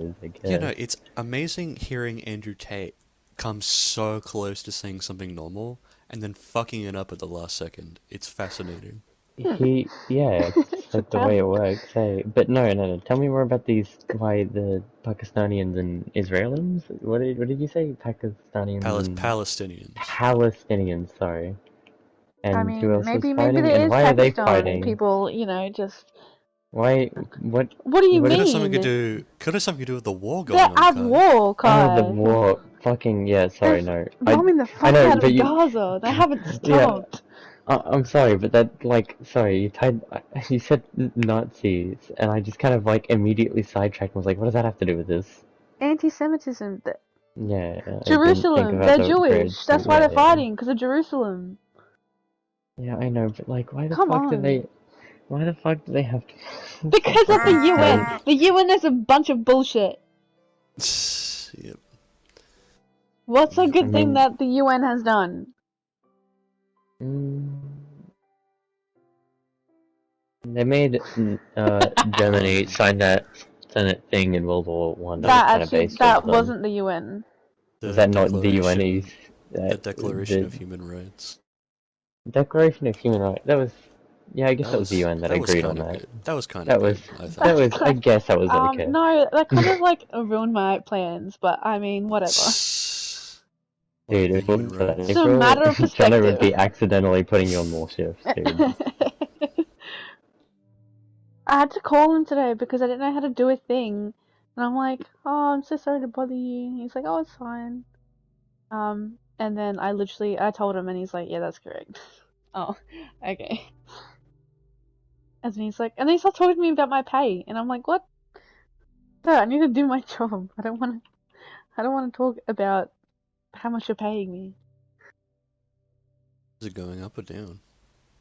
I You guess. know, it's amazing hearing Andrew Tate come so close to saying something normal and then fucking it up at the last second. It's fascinating. Yeah, it's It's a like the way it talent. works, hey. But no. Tell me more about why the Pakistanians and Israelis? What did you say? Pakistanians and Palestinians. Palestinians, sorry. I And who mean, else was maybe fighting? there And is why are they Pakistan fighting? people, just. Why, What do you what Could is, have something to mean? do. Could have something to do with the war They're going on, at Kai. war, oh, the Kai. war. Fucking, yeah, They're sorry, no. bombing the I fuck know, out but of you, Gaza. They haven't yeah, stopped. I'm sorry, but that, like, sorry, you said Nazis, and I just kind of, like, immediately sidetracked and was like, what does that have to do with this? Anti-Semitism. Yeah, I didn't think Jerusalem. about They're the bridge, Jewish. but That's why they're yeah. fighting, because of Jerusalem. Yeah, I know, but, like, Come on. why the fuck do they have to Because of the fucking UN. fight? The UN is a bunch of bullshit. Yep, What's a yep. I good thing mean, that the UN has done? mm, they made Germany Um, sign that thing in World War One that was That kind of actually, based off that them. wasn't the UN. Was the that not the UN's Declaration, the Declaration the of Human Rights. Declaration of Human Rights? That was, yeah, I guess That that was the was UN that that was agreed on kind of that. good. That was kind of That was good, I that think. was I guess that was okay. No, that kind of like ruined my plans, but I mean, whatever. What, Dude, the if it human wasn't for that It's a rights? April, matter of Jenna would perspective. be accidentally putting you on more shifts, dude. I had to call him today because I didn't know how to do a thing. And I'm like, oh, I'm so sorry to bother you. He's like, oh, it's fine. And then I told him and he's like, yeah, that's correct. Oh, okay. And then and then he started talking to me about my pay. And I'm like, what? No, I need to do my job. I don't want to talk about how much you're paying me. Is it going up or down?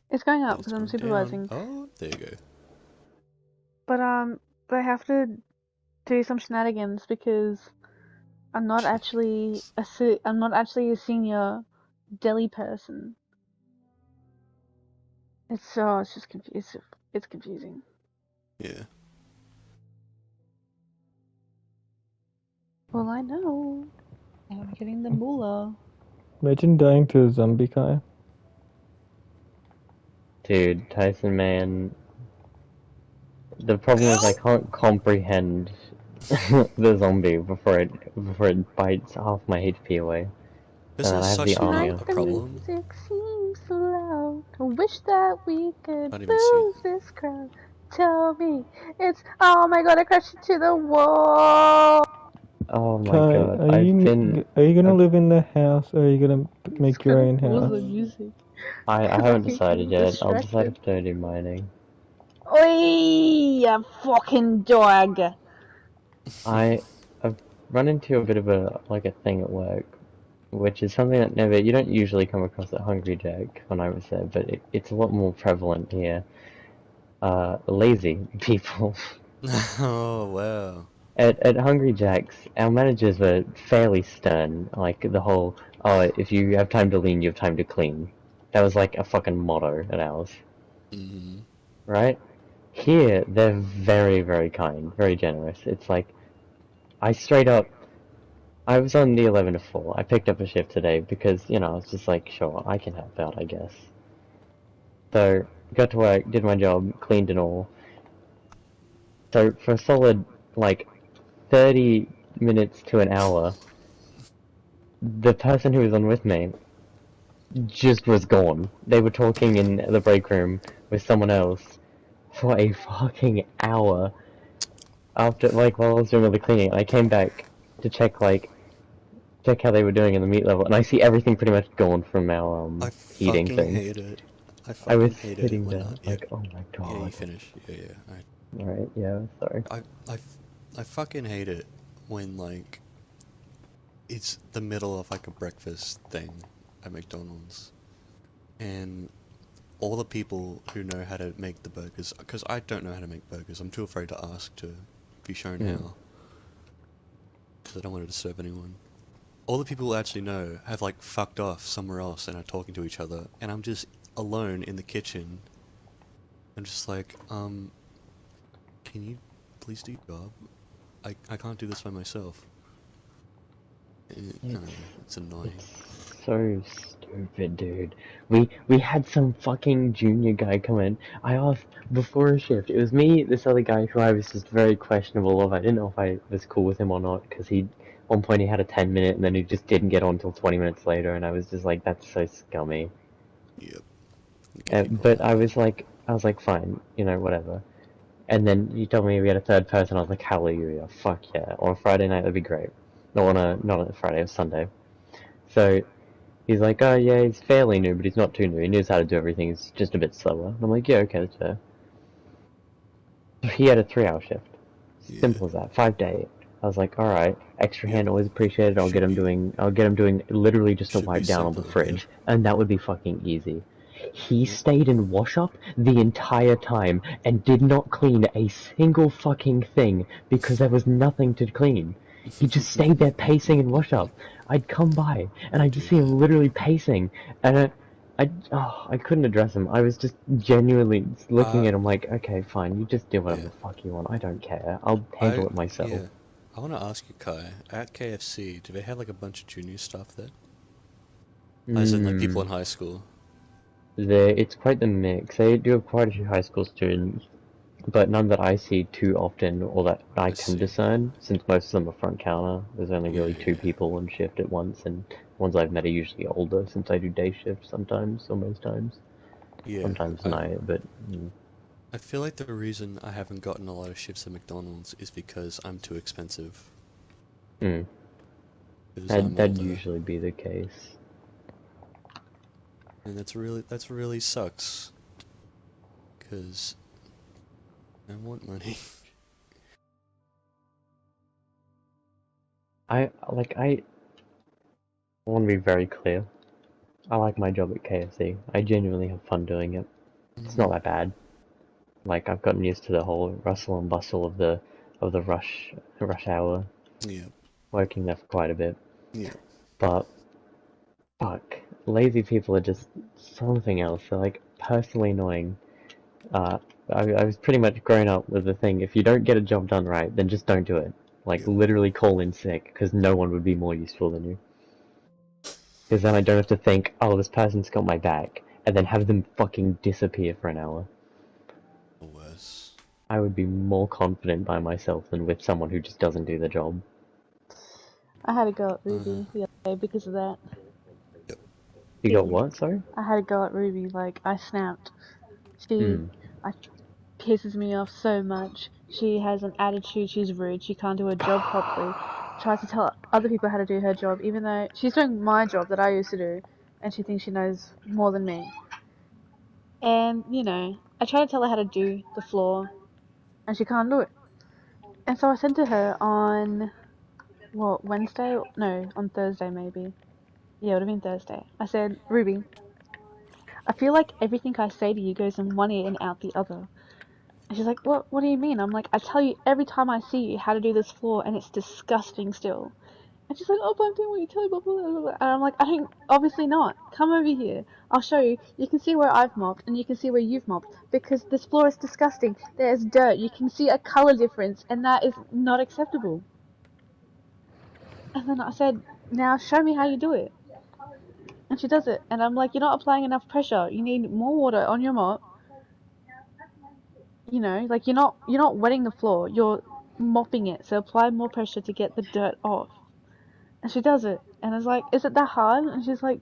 It's going up It's because I'm going down. supervising. Oh, there you go. But, they have to do some shenanigans because I'm not actually a senior deli person. It's just it's confusing. Yeah. Well, I know. I'm getting the moolah. Imagine dying to a zombie guy. Dude, Tyson, man, the problem is I Ow! can't comprehend the zombie before it bites half my HP away, This and then is I have the such army not Tonight on a the top of it. problem. music seems so loud. I wish that we could Can't even see. lose this crowd. Tell me it's oh my god! I crashed into the wall. Oh my Kai, god, I've been, are you gonna I've, live in the house or are you gonna I'm just make your gonna own pause house? the music I because haven't I'm decided getting yet. I'll decide distracted. if to do mining. Oi, you fucking dog! I, I've run into a bit of a thing at work, which is something that never, you don't usually come across at Hungry Jack when I was there, but it's a lot more prevalent here. Lazy people. Oh, wow. At Hungry Jack's, our managers were fairly stern. Like the whole, oh, if you have time to lean, you have time to clean. That was like a fucking motto at ours, Mm-hmm. right? Here, they're very, very kind, very generous. It's like, I straight up, I was on the 11 to 4. I picked up a shift today because, I was just like, sure, I can help out, I guess. So, got to work, did my job, cleaned and all. So, for a solid, like, 30 minutes to an hour, the person who was on with me just was gone. They were talking in the break room with someone else for a fucking hour after, like, while I was doing all the cleaning. I came back to check how they were doing in the meat level, and I see everything pretty much gone from our, I heating fucking thing. hate it. I I was fucking hate it sitting when there, yeah, like, oh my yeah, you god. finish. Yeah, yeah. Alright, yeah, sorry. I fucking hate it when like it's the middle of like a breakfast thing at McDonald's and all the people who know how to make the burgers, because I don't know how to make burgers. I'm too afraid to ask to be shown Mm. how, because I don't want to disturb anyone. All the people who actually know have like fucked off somewhere else and are talking to each other, and I'm just alone in the kitchen. I'm just like, can you please do your job? I can't do this by myself. I don't know, it's annoying. It's so stupid, dude. We had some fucking junior guy come in. I asked before a shift. It was me, this other guy who I was just very questionable of. I didn't know if I was cool with him or not because one point he had a 10 minute and then he just didn't get on until 20 minutes later, and I was just like, that's so scummy. Yep, get people But like that. I was like, fine, whatever. And then you told me we had a third person. I was like, hallelujah, fuck yeah! On a Friday night, that'd be great. Not on a Friday, it was Sunday. So he's like, oh yeah, he's fairly new, but he's not too new. He knows how to do everything. He's just a bit slower. And I'm like, yeah, okay, that's fair. He had a 3 hour shift. Yeah, Simple as that. 5 to 8. I was like, all right, extra yep. hand always appreciated. Should be I'll get him doing literally just a should be wipe down on the simple. Yep, fridge, and that would be fucking easy. He yep. stayed in wash up the entire time and did not clean a single fucking thing because there was nothing to clean. He just stayed there pacing in wash up. I'd come by and I I'd do just see him that. literally pacing, and I couldn't address him. I was just genuinely looking Uh, at him like, okay, fine, you just do whatever yeah. the fuck you want. I don't care. I'll handle it myself. Yeah. I want to ask you, Kai. At KFC, do they have like a bunch of junior staff there? As in like people Hmm. in high school? It's quite the mix. They do have quite a few high school students, but none that I see too often or that I I can see. discern, since most of them are front counter. There's only Yeah, really two yeah, people on shift at once, and ones I've met are usually older, since I do day shift sometimes, or most times. yeah. Sometimes I night, but I feel like the reason I haven't gotten a lot of shifts at McDonald's is because I'm too expensive. mm, Because I'm that'd older, usually be the case. and that's really sucks. Because I want money. I want to be very clear. I like my job at KFC. I genuinely have fun doing it. It's Hmm. not that bad. Like I've gotten used to the whole rustle and bustle of the rush hour, Yeah, working there for quite a bit. yeah, But fuck, lazy people are just something else. They're like personally annoying. Uh, I was pretty much grown up with the thing: if you don't get a job done right, then just don't do it. Like yep. literally call in sick, because no one would be more useful than you. Because then I don't have to think, oh, this person's got my back, and then have them fucking disappear for an hour. Or worse. I would be more confident by myself than with someone who just doesn't do the job. I had to go at Uh, Ruby the other day because of that. yep. You got She, what? Sorry? I had to go at Ruby, like, I snapped. She, Hmm. I, pisses me off so much. She has an attitude, she's rude, she can't do her job properly. Tries to tell other people how to do her job, even though she's doing my job that I used to do, and she thinks she knows more than me. And, I try to tell her how to do the floor, and she can't do it. And so I said to her on, what, Wednesday? No, on Thursday maybe. Yeah, it would have been Thursday. I said, Ruby, I feel like everything I say to you goes in one ear and out the other. And she's like, what do you mean? I'm like, I tell you every time I see you how to do this floor, and it's disgusting still. And she's like, oh, but I'm doing what you tell me, blah, blah, blah, blah. And I'm like, I don't, obviously not. Come over here. I'll show you. You can see where I've mopped, and you can see where you've mopped. Because this floor is disgusting. There's dirt. You can see a color difference, and that is not acceptable. And then I said, now show me how you do it. And she does it. And I'm like, you're not applying enough pressure. You need more water on your mop. Like you're not wetting the floor. You're mopping it. So apply more pressure to get the dirt off. And she does it. And I was like, is it that hard? And she's like,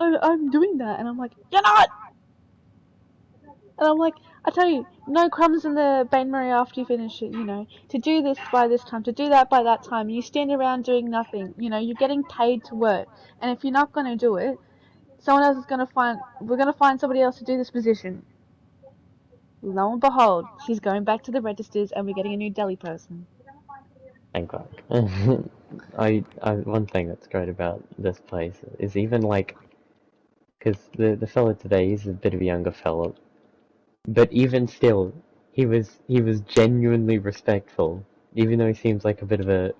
oh, I'm doing that. And I'm like, you're not! And I'm like, I tell you, no crumbs in the bain marie after you finish it, to do this by this time, to do that by that time. You stand around doing nothing. You're getting paid to work. And if you're not going to do it, we're going to find somebody else to do this position. Lo and behold, she's going back to the registers and we're getting a new deli person. Thank God. One thing that's great about this place is even like, because the fella today, he's a bit of a younger fella, but even still, he was genuinely respectful, even though he seems like a bit of a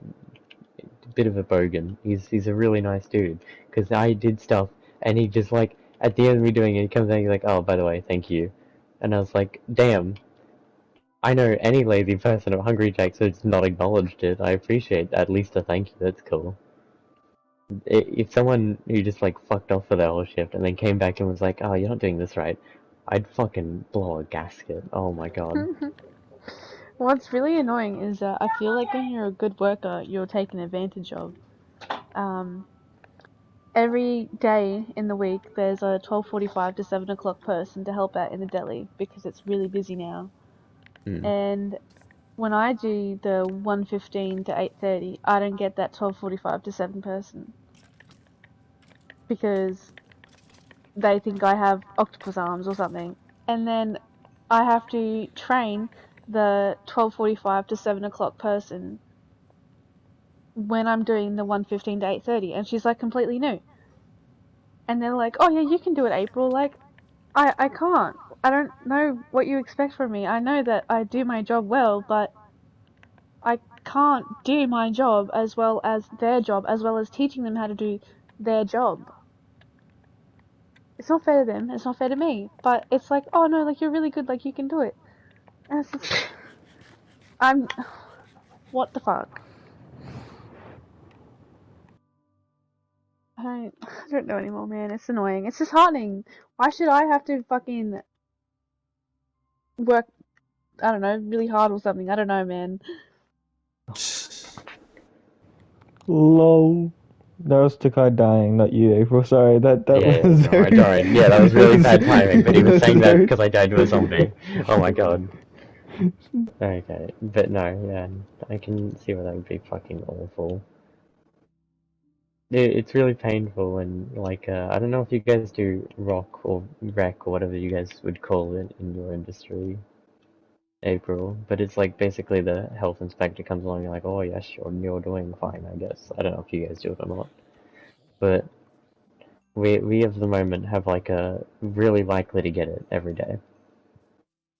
bogan. He's a really nice dude. Because I did stuff, and he just like at the end of me doing it, he comes out, he's like, "Oh, by the way, thank you," and I was like, "Damn, I know any lazy person at Hungry Jack's who's not acknowledged it. I appreciate at least a thank you. That's cool. If someone who just like fucked off for their whole shift and then came back and was like, "Oh, you're not doing this right," I'd fucking blow a gasket. Oh my god. What's really annoying is that I feel like when you're a good worker, you're taken advantage of. Um, every day in the week, there's a 12:45 to 7 o'clock person to help out in the deli because it's really busy now. Hmm. And when I do the 1:15 to 8:30, I don't get that 12:45 to 7 person because they think I have octopus arms or something. And then I have to train the 12:45 to 7 o'clock person when I'm doing the 1:15 to 8:30, and she's like completely new. And they're like, "Oh yeah, you can do it, April." Like, I can't. I don't know what you expect from me. I know that I do my job well, but I can't do my job as well as their job, as well as teaching them how to do their job. It's not fair to them. It's not fair to me. But it's like, oh no, like you're really good. Like you can do it. And it's just, I'm. What the fuck? I don't know anymore, man. It's annoying. It's disheartening. Why should I have to fucking work, I don't know, really hard or something? I don't know, man. Lol. That was Takai dying, not you, April. Sorry, that Yeah, was don't worry, very. don't worry. Yeah, that was really bad timing, but he was That was saying that very. because I died to a zombie. Oh my god. Okay, but no, yeah, I can see why that would be fucking awful. It's really painful and like I don't know if you guys do rock or rec or whatever you guys would call it in your industry, April, but it's like basically the health inspector comes along and you're like, oh yes, you're doing fine, I guess. I don't know if you guys do it or not, but we at the moment have like a really likely to get it every day,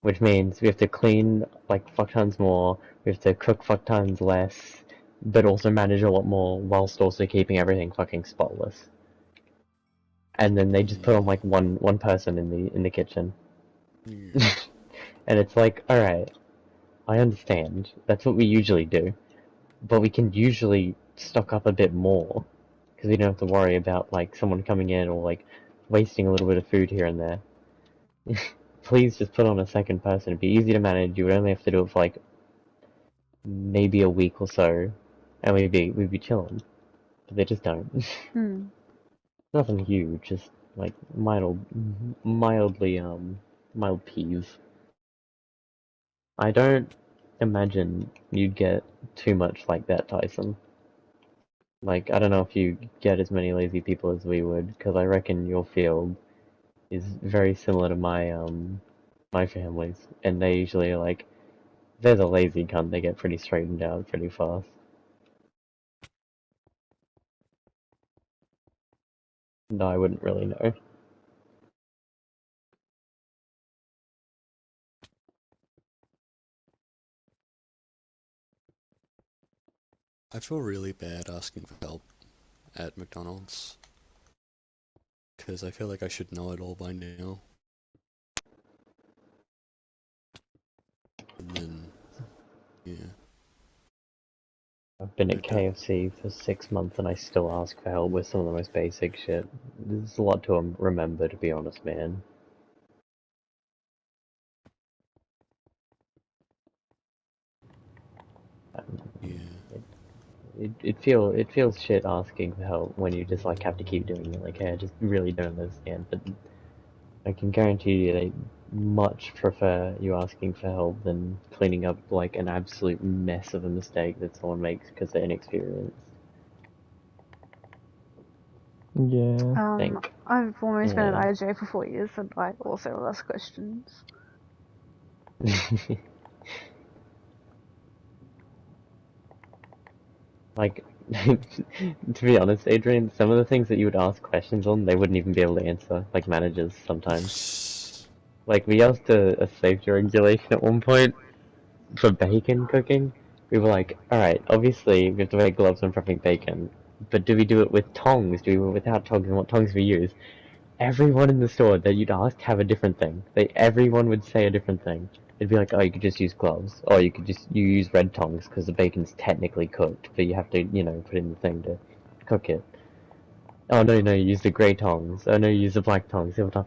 which means we have to clean like fuck tons more, we have to cook fuck tons less, but also manage a lot more whilst also keeping everything fucking spotless. And then they just put on Yeah. like one person in the kitchen, Yeah. and it's like, all right, I understand. That's what we usually do, but we can usually stock up a bit more because we don't have to worry about like someone coming in or like wasting a little bit of food here and there. Please just put on a second person. It'd be easy to manage. You would only have to do it for like maybe a week or so, and we'd be chilling. But they just don't. Hmm. Nothing huge, just like mildly mild peas. I don't imagine you'd get too much like that, Tyson. Like, I don't know if you get as many lazy people as we would, because I reckon your field is very similar to my family's, and they usually are like, if there's a lazy cunt, they get pretty straightened out pretty fast. No, I wouldn't really know. I feel really bad asking for help at McDonald's because I feel like I should know it all by now. And then, yeah, I've been I at don't. KFC for 6 months and I still ask for help with some of the most basic shit. There's a lot to remember, to be honest, man. Yeah, It feels shit asking for help when you just like have to keep doing it. Like, hey, I just really don't understand. But I can guarantee you they much prefer you asking for help than cleaning up like an absolute mess of a mistake that someone makes because they're inexperienced. Yeah. Think, I've almost been at yeah. IJ for 4 years, and I also ask questions. Like, to be honest, Adrian, some of the things that you would ask questions on, they wouldn't even be able to answer, like managers sometimes. Like, we asked a safety regulation at one point for bacon cooking. We were like, alright, obviously we have to wear gloves when prepping bacon, but do we do it with tongs? Do we do it without tongs? And what tongs we use? Everyone in the store that you'd ask have a different thing. Everyone would say a different thing. it'd be like, oh, you could just use gloves, or you use red tongs because the bacon's technically cooked, but you have to, put in the thing to cook it. Oh no, no, you use the grey tongs. Oh no, you use the black tongs. Silver tongs.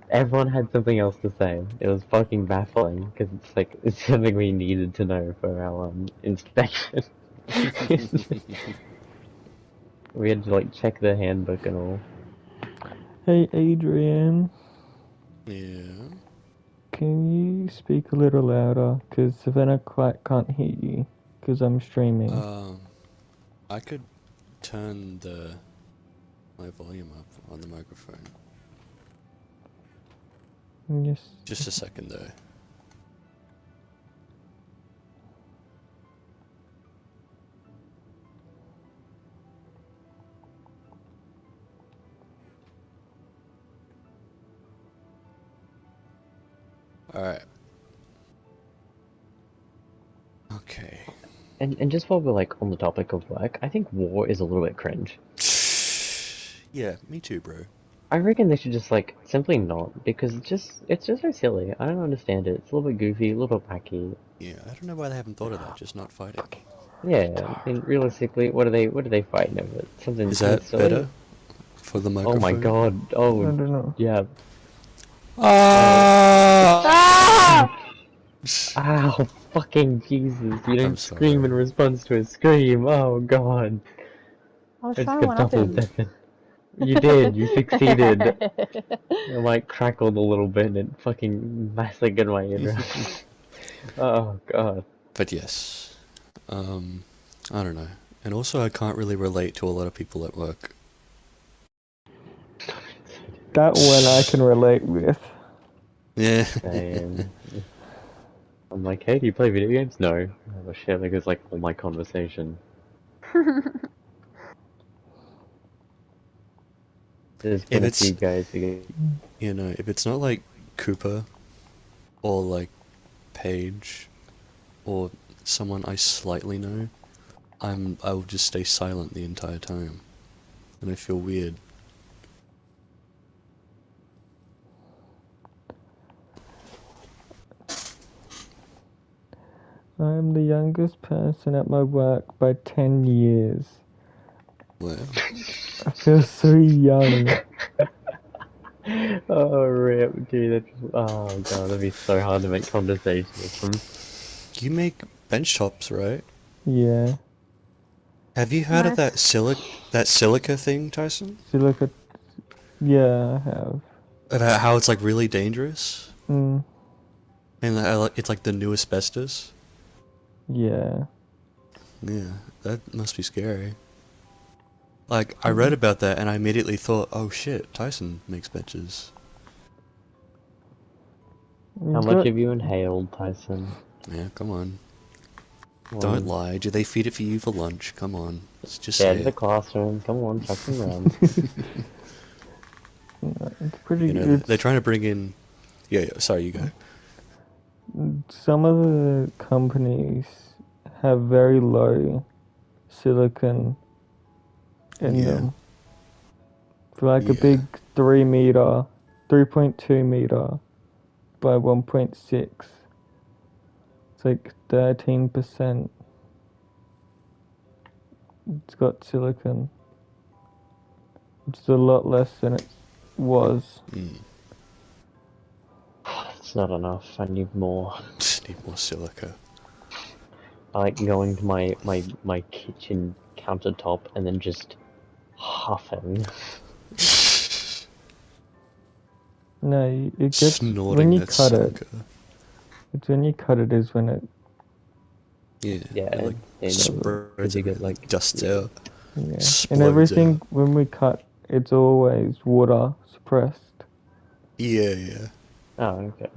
Everyone had something else to say. It was fucking baffling because it's like it's something we needed to know for our inspection. We had to like check the handbook and all. Hey, Adrian, Yeah. can you speak a little louder? Because Savannah quite can't hear you. Because I'm streaming. I could turn my volume up on the microphone. Yes. Just a second though. Alright. Okay. And just while we're like on the topic of work, I think war is a little bit cringe. Yeah, me too, bro. I reckon they should just like simply not because it's just so silly. I don't understand it. It's a little bit goofy, a little bit wacky. Yeah, I don't know why they haven't thought of that, just not fighting. Yeah, I mean, realistically, what are they fighting over? Is Something that silly? better for the Oh my microphone? god. I Oh, don't know. yeah. Ah! Ow, fucking Jesus. You I'm don't scream in sorry. response to a scream. Oh god. I was I just trying to got one up double him. deafened. You did, you succeeded. It like crackled a little bit and it fucking massacred my eardrums. Oh god. But yes. I don't know. And also I can't really relate to a lot of people at work. That one I can relate with. Yeah. Same. I'm like, hey, do you play video games? No. Oh shit, that goes like all my conversation. There's If been a it's, few guys who get... if it's not like Cooper or like Paige or someone I slightly know, I will just stay silent the entire time. And I feel weird. I am the youngest person at my work by 10 years. Wow. I feel so young. Oh, rip, dude. Oh, god, that'd be so hard to make conversation with them. You make bench tops, right? Yeah. Have you heard of Nice. that silica thing, Tyson? Silica. Yeah, I have. About how it's like really dangerous? Mm, And it's like the new asbestos? yeah. Yeah, that must be scary. Like, I read about that and I immediately thought, oh shit, Tyson makes benches. How It's much got, have you inhaled, Tyson? Yeah, come on. Don't One. lie. Do they feed it for you for lunch? Come on. Just Get say out of the it. classroom. Come on, chuck some rounds. it's pretty. They're It's trying to bring in. Yeah, yeah, sorry, you go. some of the companies have very low silicon in Yeah, them. For like a yeah, big 3 meter, 3.2 meter by 1.6. It's like 13%. It's got silicon, which is a lot less than it was. It's not enough. I need more. Just need more silica. I like going to my kitchen countertop and then just huffing. No, it gets when Snorting you that cut it. silica. It's when you cut it is when it. Yeah, Yeah, it like spreads because you get everything, like dusts yeah. out, Yeah, and explodes everything out. when we cut, it's always water suppressed, Yeah, yeah. Oh, okay.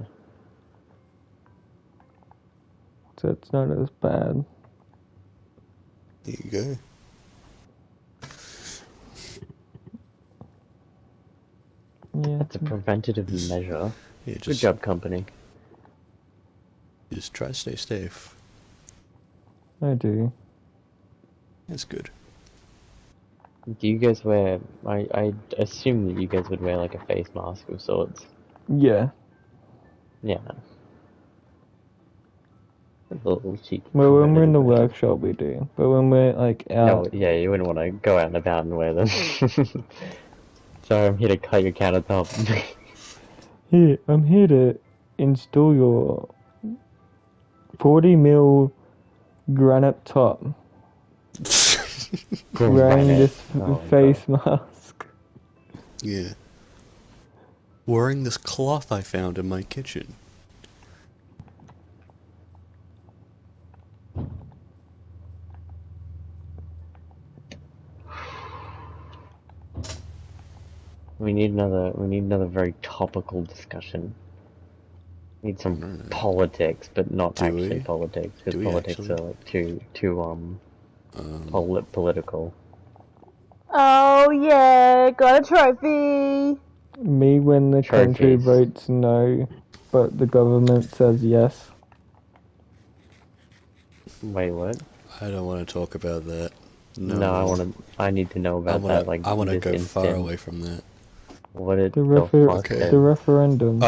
so it's not as bad. There you go. Yeah, That's a preventative Just, measure. yeah, Good just, job, company. just try to stay safe. I do. That's good. Do you guys wear? I assume that you guys would wear like a face mask of sorts. Yeah, Yeah. A little cheeky Well, when we're in the primitive. workshop, we do. But when we're like No, out, yeah, you wouldn't want to go out and about and wear them. Sorry, I'm here to cut your countertop. here, I'm here to install your 40 mil granite top wearing Granite. this Oh my god. face mask. Yeah. Wearing this cloth I found in my kitchen. We need another very topical discussion. Need some politics, but not Do actually we? politics, because Do we politics actually? are like too political. Oh yeah, got a trophy. Me when the country Trophies. votes no, but the government says yes. Wait, what? I don't want to talk about that. No No, more. I need to know about that, like, I wanna this go far instant. away from that. What it The the fuck Okay. the is? referendum.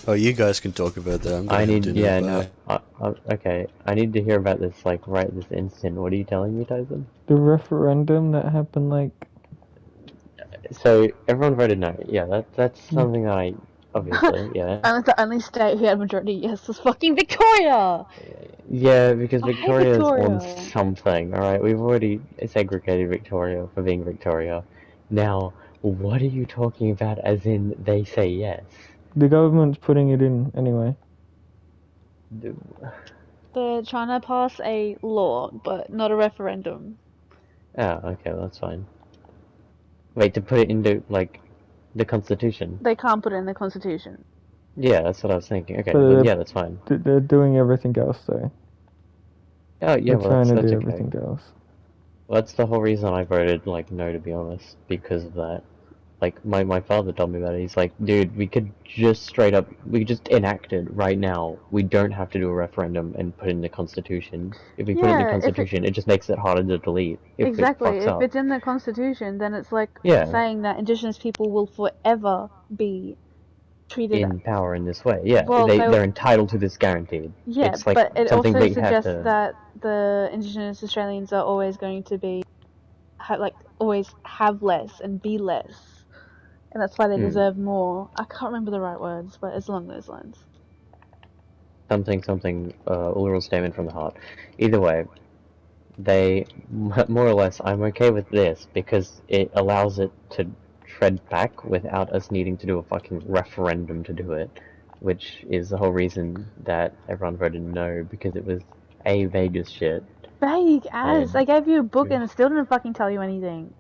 Oh, you guys can talk about that. I'm I gonna have need, dinner. yeah, Bye. no, okay. I need to hear about this, like, right this instant. What are you telling me, Tyson? The referendum that happened like So, everyone voted no. Yeah, that's something that I, obviously, yeah. The only state who had majority yes was fucking Victoria. Yeah, because I hate Victoria is on Victoria. something, alright? We've already segregated Victoria for being Victoria. Now, what are you talking about as in they say yes? the government's putting it in anyway. They're trying to pass a law, but not a referendum. Oh, okay, well, that's fine. Wait, to put it into, like, the Constitution? They can't put it in the constitution. Yeah, that's what I was thinking. Okay, But then yeah, that's fine. they're doing everything else though. Oh, yeah, They're well, trying to that's do okay. everything else. Well, that's the whole reason I voted, like, no, to be honest, because of that. Like, my father told me about it. He's like, dude, we could just enact it right now. We don't have to do a referendum and put it in the Constitution. If we put it in the Yeah, Constitution, it just makes it harder to delete if it exactly. fucks If up. it's in the constitution, then it's like Yeah, saying that Indigenous people will forever be treated. in power in this way. Yeah, Well, they're entitled to this guaranteed. yeah, It's like but it something also we have suggests to. that the Indigenous Australians are always going to be, always have less and be less, and that's why they deserve more. I can't remember the right words, but it's along those lines. Something, oral statement from the heart. Either way, they, more or less, I'm okay with this because it allows it to tread back without us needing to do a fucking referendum to do it, which is the whole reason that everyone voted no, because it was a Vegas shit. Vague as And they gave you a book and it still didn't fucking tell you anything.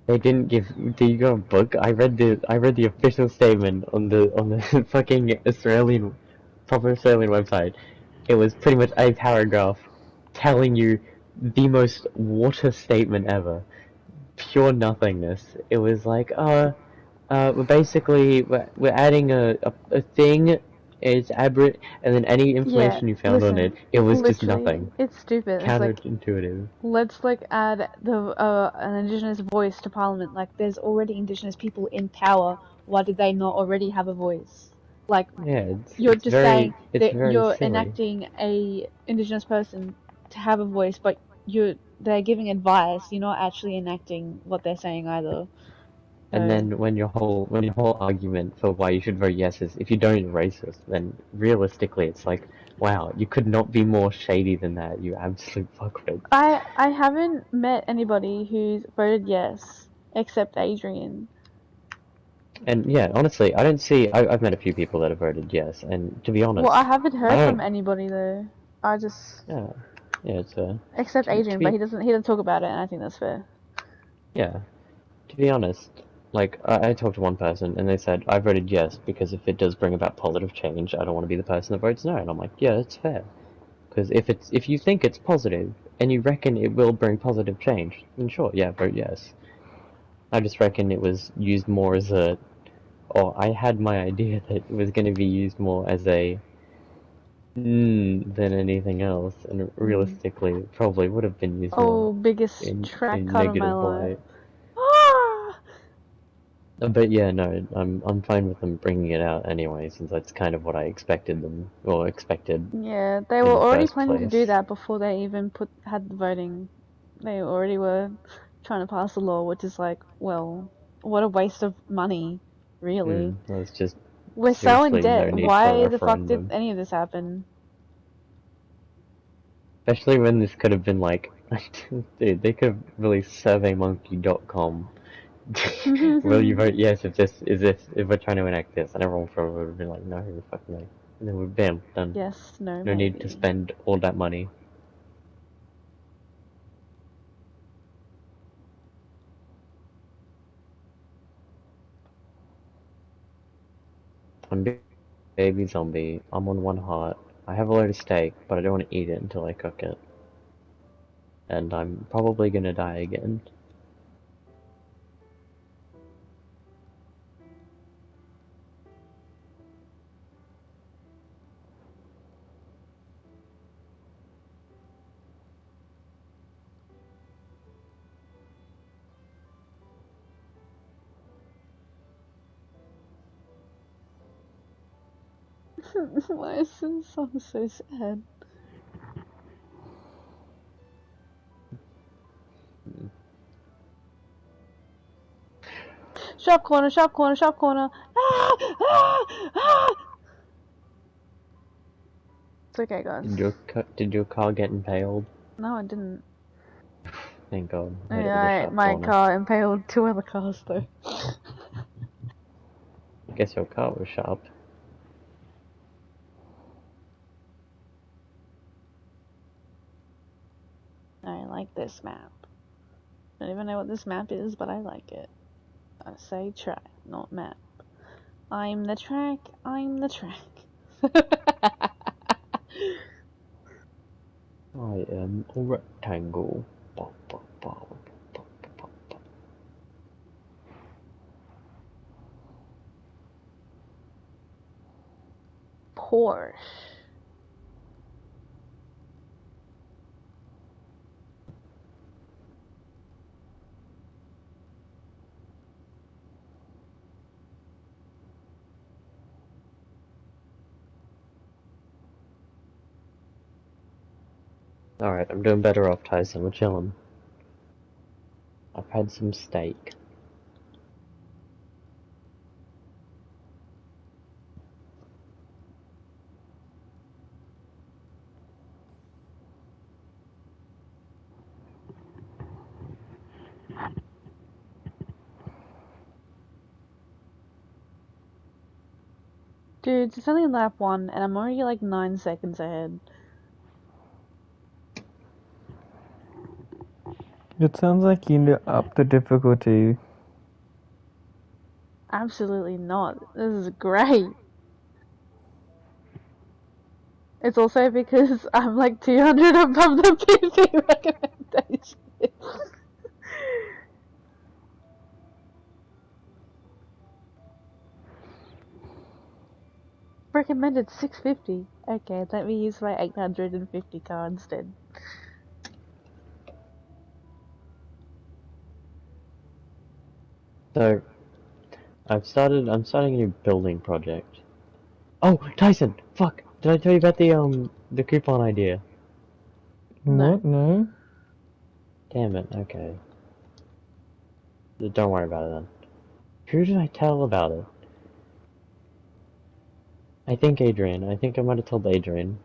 they didn't give. Did you got a book? I read the official statement on the fucking proper Australian website. It was pretty much a paragraph telling you the most water statement ever. Pure nothingness. It was like, we're adding a thing. It's aberrant, and then any Yeah, information you found on listen, it was just literally, nothing. it's stupid. It's like, Counterintuitive. let's add an Indigenous voice to Parliament. Like, there's already Indigenous people in power. Why did they not already have a voice? Like, Yeah, you're just saying it's that very you're silly. enacting a Indigenous person to have a voice, but they're giving advice. You're not actually enacting what they're saying either. And then when your whole argument for why you should vote yes is if you don't you're racist, then realistically it's like, wow, you could not be more shady than that, you absolute fuckwit. I haven't met anybody who's voted yes except Adrian. And yeah, honestly, I've met a few people that have voted yes, and to be Well, honest, I haven't I heard from don't, anybody though. I just yeah, yeah, it's except to Adrian, but be, he doesn't talk about it, and I think that's fair. yeah, to be honest, like, I talked to one person and they said, I voted yes because if it does bring about positive change, I don't want to be the person that votes no, and I'm like, yeah, that's fair. Because if you think it's positive and you reckon it will bring positive change, then sure, yeah, vote yes. I just reckon it was used more as a, or I had my idea that it was going to be used more as a than anything else, and realistically, it probably would have been used more Oh, biggest in track cut of my negative life. light. Ah! But yeah, no, I'm fine with them bringing it out anyway, since that's kind of what I expected them, or expected Yeah, they were in the already first planning to do place. that before they even had the voting. They already were trying to pass a law, which is like, well, what a waste of money, really. There's just We're so in seriously no debt. need for a Why the fuck did referendum. any of this happen? Especially when this could have been like, dude, they could have released SurveyMonkey.com. Will you vote yes if we're trying to enact this? And everyone probably would have been like, no, fucking no. And then we're bam, done. Yes, no, No need to maybe. spend all that money. I'm baby zombie. I'm on one heart. I have a load of steak, but I don't want to eat it until I cook it. And I'm probably gonna die again. Why is this song so sad? Shop corner, shop corner, shop corner. Ah! Ah! Ah! It's okay, guys. Did your car get impaled? No, I didn't. Thank God. I heard it was a Yeah, sharp my corner. car impaled two other cars, though. I guess your car was sharp. I like this map. I don't even know what this map is, but I like it. I say track, not map. I'm the track, I'm the track. I am a rectangle. Porsche. Alright, I'm doing better off, Tyson. We're chilling. I've had some steak. Dude, it's only lap 1 and I'm already like 9 seconds ahead. It sounds like you need to up the difficulty. Absolutely not. This is great. It's also because I'm like 200 above the PC recommendation. Recommended 650. Okay, let me use my 850 car instead. So, I'm starting a new building project. Oh, Tyson! Fuck! Did I tell you about the coupon idea? No. What? No? Damn it, okay. Don't worry about it then. Who did I tell about it? I think Adrian. I think I might have told Adrian.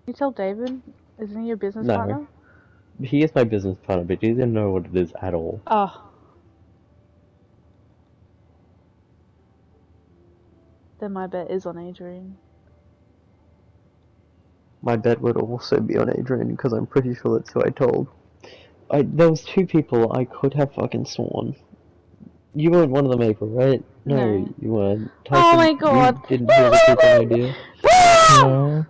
You tell David? Isn't he your business No. partner? He is my business partner, but he doesn't know what it is at all. Oh. Then my bet is on Adrian. My bet would also be on Adrian, because I'm pretty sure that's who I told. There was two people I could have fucking sworn. You weren't one of them, April, right? No, No. you weren't. Oh Tyson, my you god! didn't hear the coupon idea? No?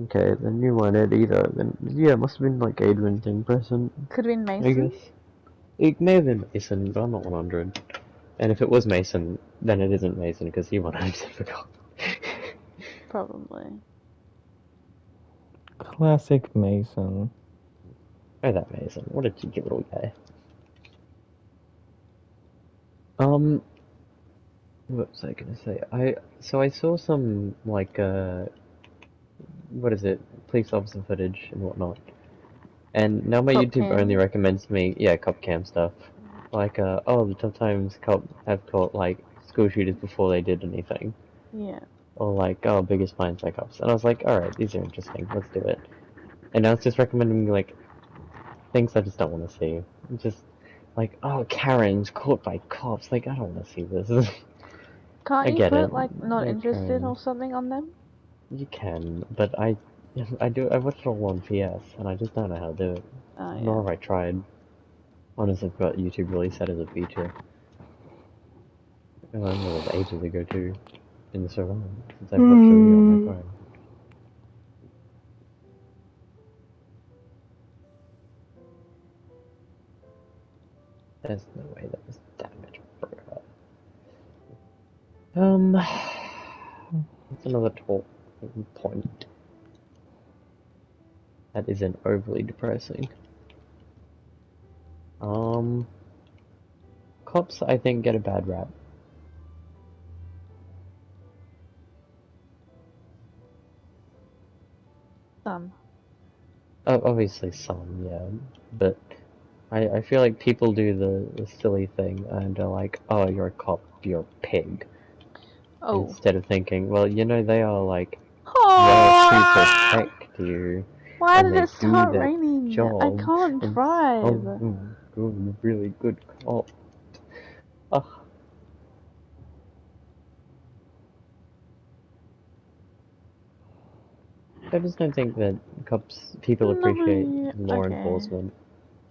Okay, then you weren't it either. Then, yeah, it must have been like Adrian's in person, Could have been I guess. Mason? It may have been Mason, but I'm not 100. And if it was Mason, then it isn't Mason, because he 100% forgot. Probably. Classic Mason. Oh, that Mason. What a cheeky little guy. Um, what was I gonna say? I saw some like what is it? Police officer footage and whatnot. And now my Cop YouTube only cam. recommends me, yeah, cop cam stuff. Like, oh, the tough times cop have caught like school shooters before they did anything. Yeah. Or like, oh, biggest fine psychops. And I was like, alright, these are interesting, let's do it. And now it's just recommending me like things I just don't want to see. Just like, oh, Karen's caught by cops. Like, I don't want to see this. Can't I you get put it. like not They're interested or Karens. something on them? You can, but I watched it all on PS, and I just don't know how to do it. Oh Nor yeah. have I tried. Honestly, I've got YouTube really set as a feature. I remember that was ages ago too, in the surround, since I've got Civy on my phone. There's no way that was damage, bro. That's another talking point. That isn't overly depressing. Cops, I think, get a bad rap. Some. Obviously some, yeah, but I feel like people do the silly thing and they're like, oh, you're a cop, you're a pig. Oh. Instead of thinking, well, you know, they are like there to protect you Why and did they it do start their raining? I job. can't And drive. good, really good cop. Ugh. I just don't think that people appreciate No. law Okay. enforcement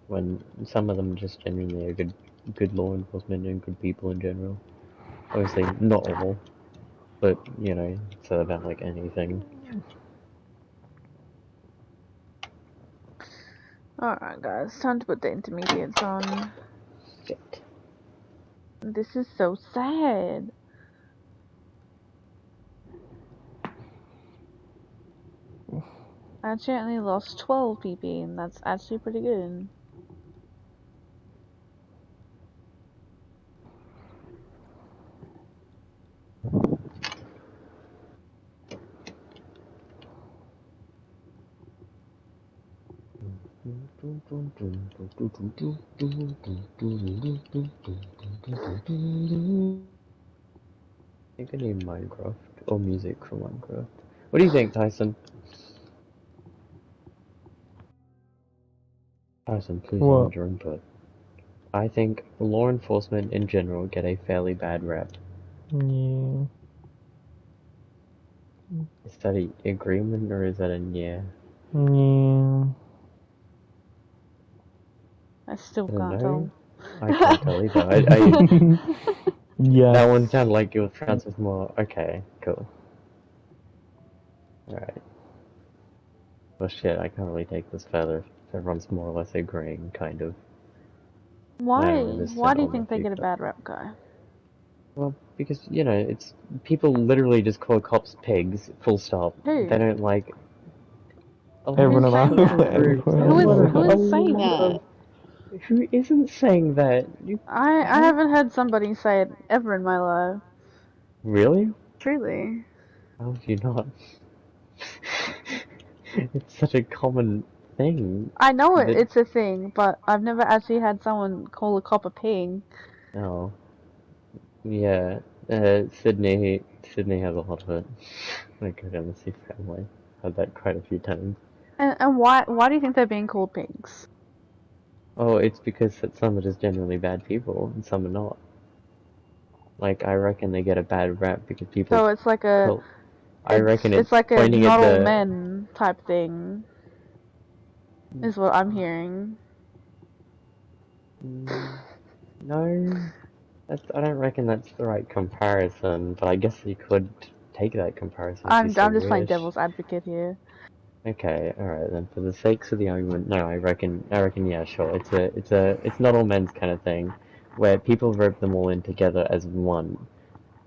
when some of them just genuinely are good law enforcement and good people in general. Obviously, not all, but you know, it's about like anything. Alright guys, time to put the intermediates on. Shit. This is so sad. I actually only lost 12 PP and that's actually pretty good. I think I need Minecraft or music for Minecraft. What do you think, Tyson? Tyson, please, I What? want your input. I think law enforcement in general get a fairly bad rep. Yeah. Is that a agreement or is that a yeah? Yeah. I still I don't can't know. tell. I can't tell either. Yes. That one sounded like your France was more okay. Cool. All right. Well, shit. I can't really take this further. If everyone's more or less agreeing, kind of. I Why? don't really Why set do you on the think they get a people. bad rep, guy? Well, because you know, it's people literally just call cops pigs. Full stop. They Who? don't like a lot Everyone Who's of on saying our that? groups. A Who is lot platform. of who a is saying lot that? of who isn't saying that? You I what? haven't heard somebody say it ever in my life. Really? Truly. How have you not? It's such a common thing. I know That it's a thing, but I've never actually had someone call a cop a pig. oh yeah, Sydney has a lot of it. I go down to see family. Had that quite a few times. And why do you think they're being called pigs? Oh, it's because that some are just generally bad people and some are not. Like I reckon they get a bad rap because people So it's like a call. I reckon it's it's like a pointing at not all the. men type thing, is what I'm hearing. No, I don't reckon that's the right comparison, but I guess you could take that comparison if you so I'm just playing wish. devil's advocate here. Okay, alright then. For the sakes of the argument, no, I reckon, yeah, sure. It's not all men's kind of thing, where people rope them all in together as one.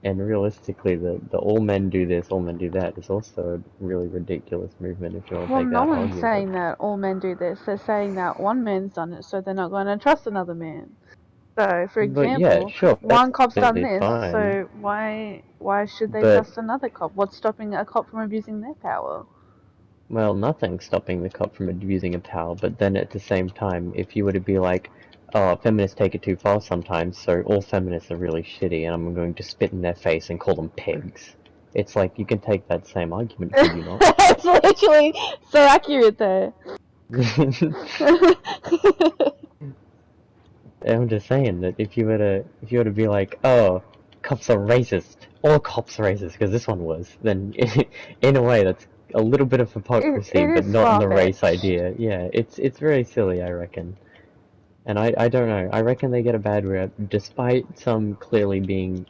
And realistically, the all men do this, all men do that is also a really ridiculous movement if you want to Well, take no that one's argument. saying that all men do this. They're saying that one man's done it, so they're not going to trust another man. So, for But yeah, example, sure, that's one cop's done completely this, fine. so why should they But trust another cop? What's stopping a cop from abusing their power? well, nothing's stopping the cop from abusing a power. But then at the same time, if you were to be like, oh, feminists take it too far sometimes, so all feminists are really shitty, and I'm going to spit in their face and call them pigs. It's like you can take that same argument, could you not? It's literally so accurate there. I'm just saying that if you were to be like, oh, cops are racist, all cops are racist because this one was, then in a way that's a little bit of hypocrisy, it but is not in the race far-fetched. idea. Yeah, it's very silly, I reckon. And I don't know. I reckon they get a bad rep, despite some clearly being,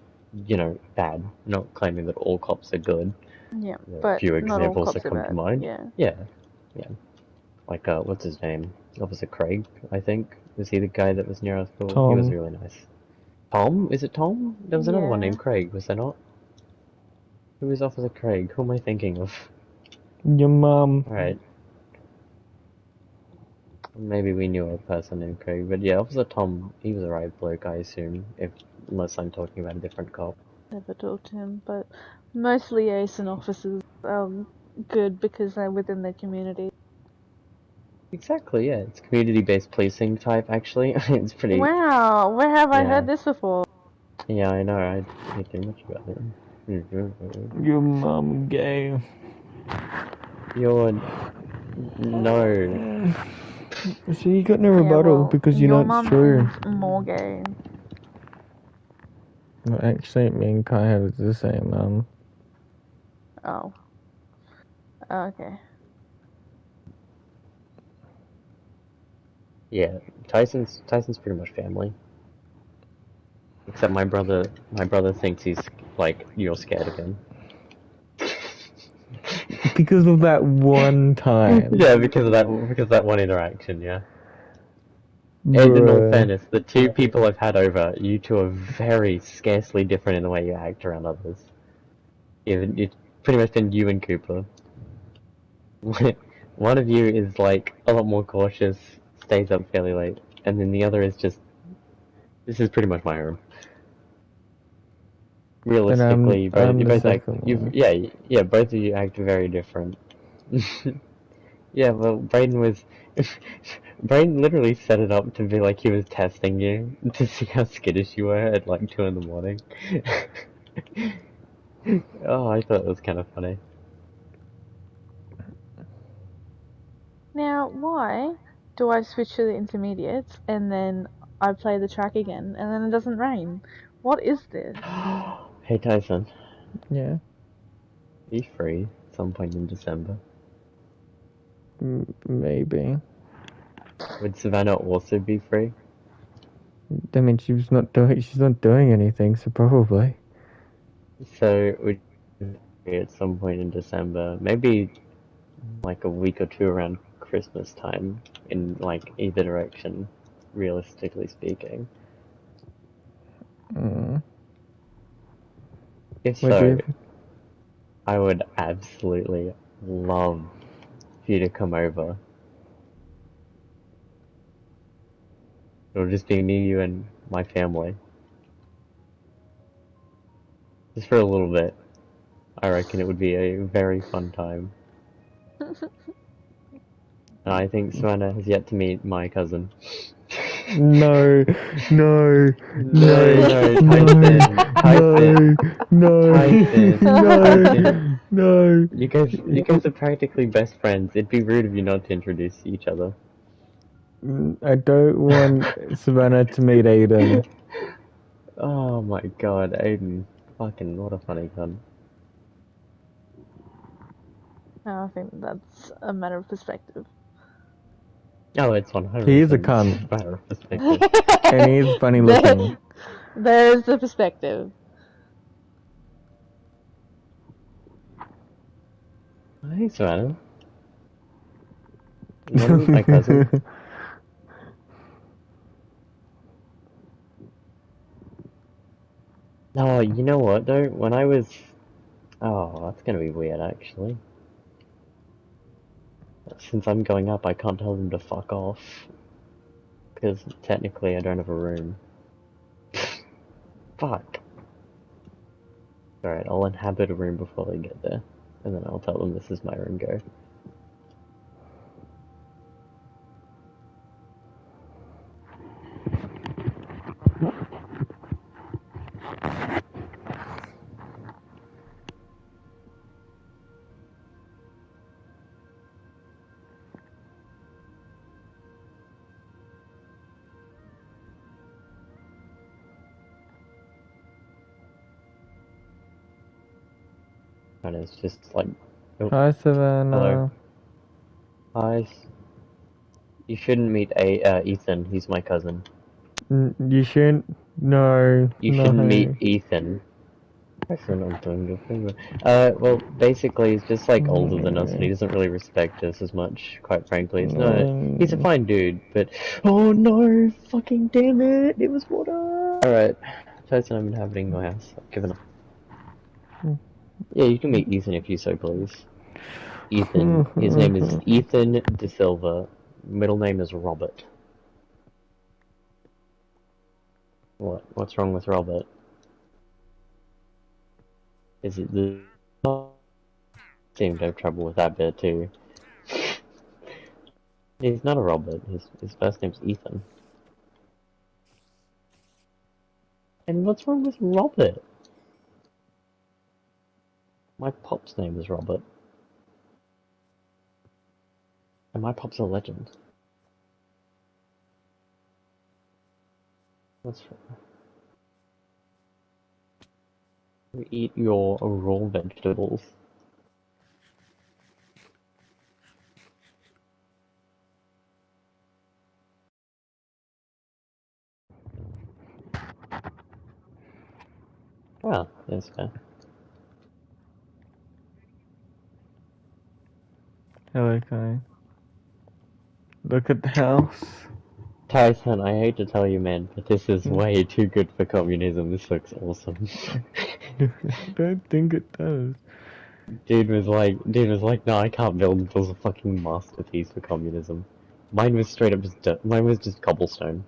bad. Not claiming that all cops are good. Yeah, There are a but few not all examples that cops are come to bad. mind. Yeah. Yeah, yeah. Like, what's his name? Officer Craig, I think. Was he the guy that was near our school? He was Tom, really nice. Tom? Is it Tom? There was another one Yeah. named Craig, was there not? Who was Officer Craig? Who am I thinking of? your mum. Alright. Maybe we knew a person named Craig, but yeah, Officer Tom, he was a right bloke, I assume, unless I'm talking about a different cop. Never talked to him, but most liaison officers good because they're within their community. Exactly, yeah, it's community-based policing type, actually. It's pretty, Wow, where have I yeah. heard this before? Yeah, I know, I don't know too much about it. Your mum gay. You're... no. So you got no Yeah, rebuttal well, because you know your it's mum true. is more gay. Well, actually, me and Kai have the same mum. Oh. Okay. Yeah, Tyson's pretty much family. Except my brother thinks he's, like, you're scared of him. Because of that one time. Yeah, because of that one interaction, yeah. And in all Bruh. fairness, the two people I've had over, you two are very scarcely different in the way you act around others. It's pretty much been you and Cooper. One of you is like a lot more cautious, stays up fairly late, and then the other is just, this is pretty much my room. And Realistically, I'm you the both act, second one. yeah, both of you act very different. Yeah, well, Brayden was, Brayden literally set it up to be like he was testing you to see how skittish you were at like 2 in the morning. Oh, I thought it was kind of funny. Now, why do I switch to the intermediates and then I play the track again and then it doesn't rain? What is this? Hey Tyson, Yeah. are you free at some point in December? Maybe. Would Savannah also be free? I mean, she's not doing anything, so probably. So, would you be free at some point in December? Maybe like a week or two around Christmas time, in like either direction, realistically speaking. Mm. If Would so, you? I would absolutely love for you to come over. It'll just be me, you, and my family. Just for a little bit. I reckon it would be a very fun time. And I think Savannah has yet to meet my cousin. No, no, No, no, no, no, Tyson, no, Tyson, Tyson. no, no. You guys are practically best friends. It'd be rude of you not to introduce each other. I don't want Savannah to meet Aiden. Oh my god, Aiden. Fucking, what a funny cunt. I think that's a matter of perspective. Oh, it's He is a 100% cunt, matter of perspective. and he is funny looking. There's the perspective. Hey, Savannah. You wanna meet my cousin? No, you know what though? When I was... Oh, that's gonna be weird actually. Since I'm going up, I can't tell them to fuck off. Because technically I don't have a room. Fuck. Alright, I'll inhabit a room before they get there. And then I'll tell them this is my room, go. And it's just like... Oh, Hi, hello. Savannah. Hi. You shouldn't meet Ethan, he's my cousin. You shouldn't. No, You shouldn't meet no. Ethan. Well, basically, he's just like older than us, and he doesn't really respect us as much. Quite frankly, it's not. He's a No. fine dude, but oh no, fucking damn it! It was water. All right, person I'm inhabiting your house. I've given up. Yeah, you can meet Ethan if you so please. Ethan. His name is Ethan De Silva. Middle name is Robert. What? What's wrong with Robert? Is it the? Seem to have trouble with that bit too. He's not a Robert. His first name's Ethan. And what's wrong with Robert? My pop's name is Robert. And my pop's a legend. That's right. Eat your raw vegetables. Ah, yes, okay. Hello, Kai. Look at the house. Tyson, I hate to tell you, man, but this is way too good for communism. This looks awesome. I don't think it does. Dude was like, no, I can't build until it's a fucking masterpiece for communism. Mine was straight up just dirt. Mine was just cobblestone.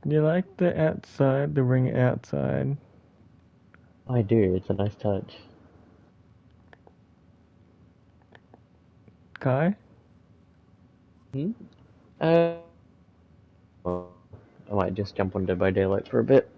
You like the outside, the ring outside? I do, it's a nice touch. Kai? Hmm? I might just jump on Dead by Daylight for a bit.